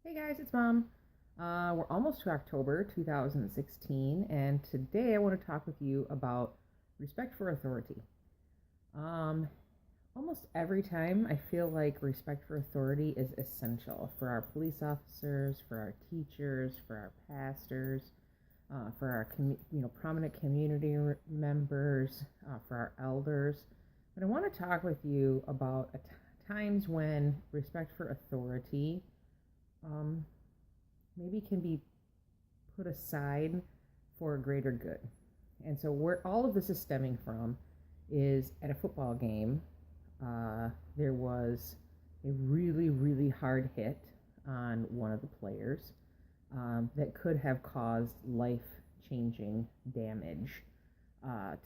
Hey guys, it's Mom. We're almost to October 2016, and today I want to talk with you about respect for authority. Um, Almost every time I feel like respect for authority is essential for our police officers, for our teachers, for our pastors, for our prominent community members, for our elders. But I want to talk with you about times when respect for authority um, maybe can be put aside for a greater good. And so, where all of this is stemming from is at a football game, there was a really, really hard hit on one of the players that could have caused life changing damage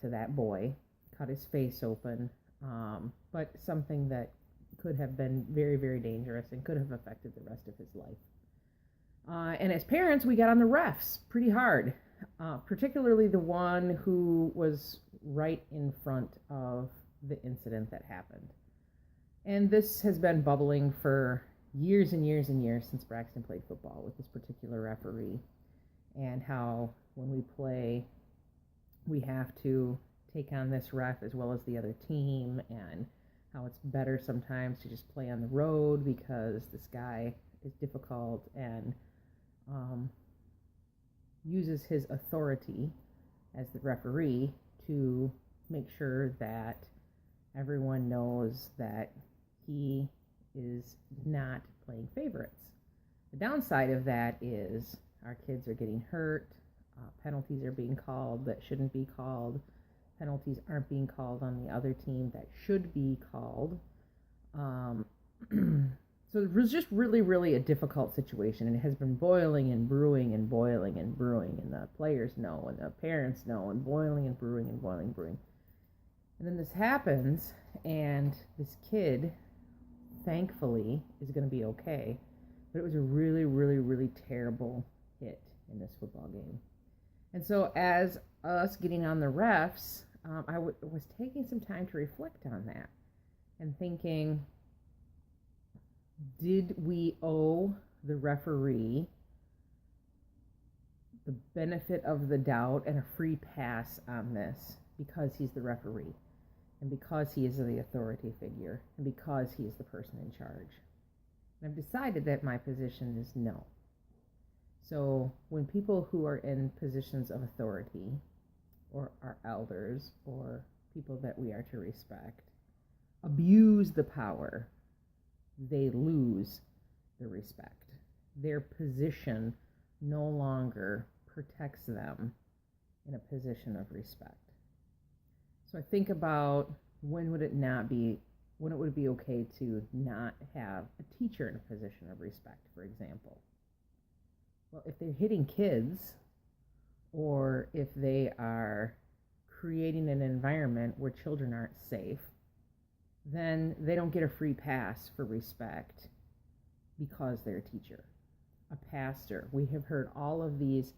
to that boy, cut his face open, but something that could have been very, very dangerous and could have affected the rest of his life. And as parents, we got on the refs pretty hard, particularly the one who was right in front of the incident that happened. And this has been bubbling for years and years and years since Braxton played football with this particular referee, and how when we play, we have to take on this ref as well as the other team, and how it's better sometimes to just play on the road because this guy is difficult and um, uses his authority as the referee to make sure that everyone knows that he is not playing favorites. The downside of that is our kids are getting hurt, penalties are being called that shouldn't be called, penalties aren't being called on the other team that should be called. Um, So it was just really, really a difficult situation, and it has been boiling and brewing and boiling and brewing, and the players know, and the parents know, and boiling and brewing and boiling and brewing. And then this happens, and this kid, thankfully, is going to be okay. But it was a really, really, really terrible hit in this football game. And so, as us getting on the refs, was taking some time to reflect on that and thinking, did we owe the referee the benefit of the doubt and a free pass on this because he's the referee and because he is the authority figure and because he is the person in charge? And I've decided that my position is no. So when people who are in positions of authority or our elders or people that we are to respect abuse the power, they lose the respect. Their position no longer protects them in a position of respect. So I think about when would it be okay to not have a teacher in a position of respect, for example? Well, if they're hitting kids or if they are creating an environment where children aren't safe, then they don't get a free pass for respect because they're a teacher, a pastor. We have heard all of these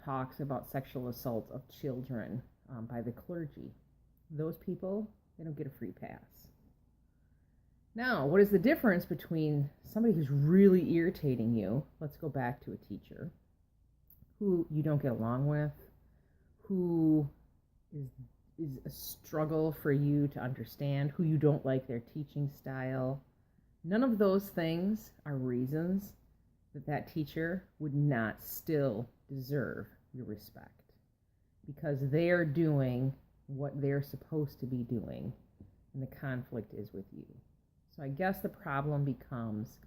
talks about sexual assault of children by the clergy. Those people, they don't get a free pass. Now, what is the difference between somebody who's really irritating you, let's go back to a teacher, who you don't get along with, who is a struggle for you to understand, who you don't like their teaching style? None of those things are reasons that teacher would not still deserve your respect because they are doing what they're supposed to be doing, and the conflict is with you. So I guess the problem becomes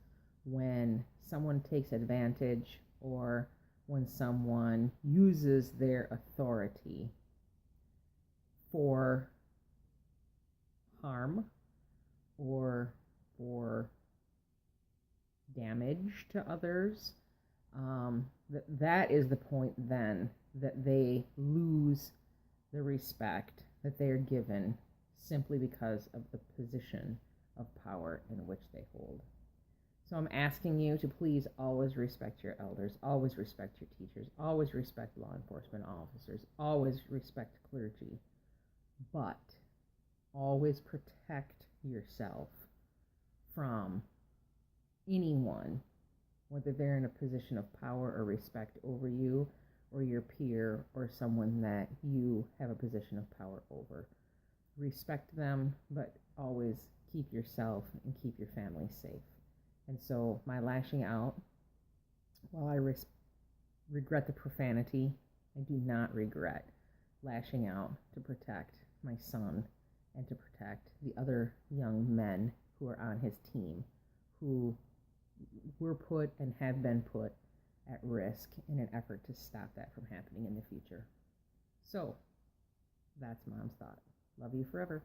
when someone takes advantage or when someone uses their authority for harm or for damage to others. That is the point then that they lose the respect that they are given simply because of the position of power in which they hold. So I'm asking you to please always respect your elders, always respect your teachers, always respect law enforcement officers, always respect clergy, but always protect yourself from anyone whether they're in a position of power or respect over you, or your peer, or someone that you have a position of power over. Respect them, but always keep yourself and keep your family safe. And so my lashing out, while I regret the profanity, I do not regret lashing out to protect my son and to protect the other young men who are on his team, who were put and have been put at risk in an effort to stop that from happening in the future. So that's Mom's thought. Love you forever.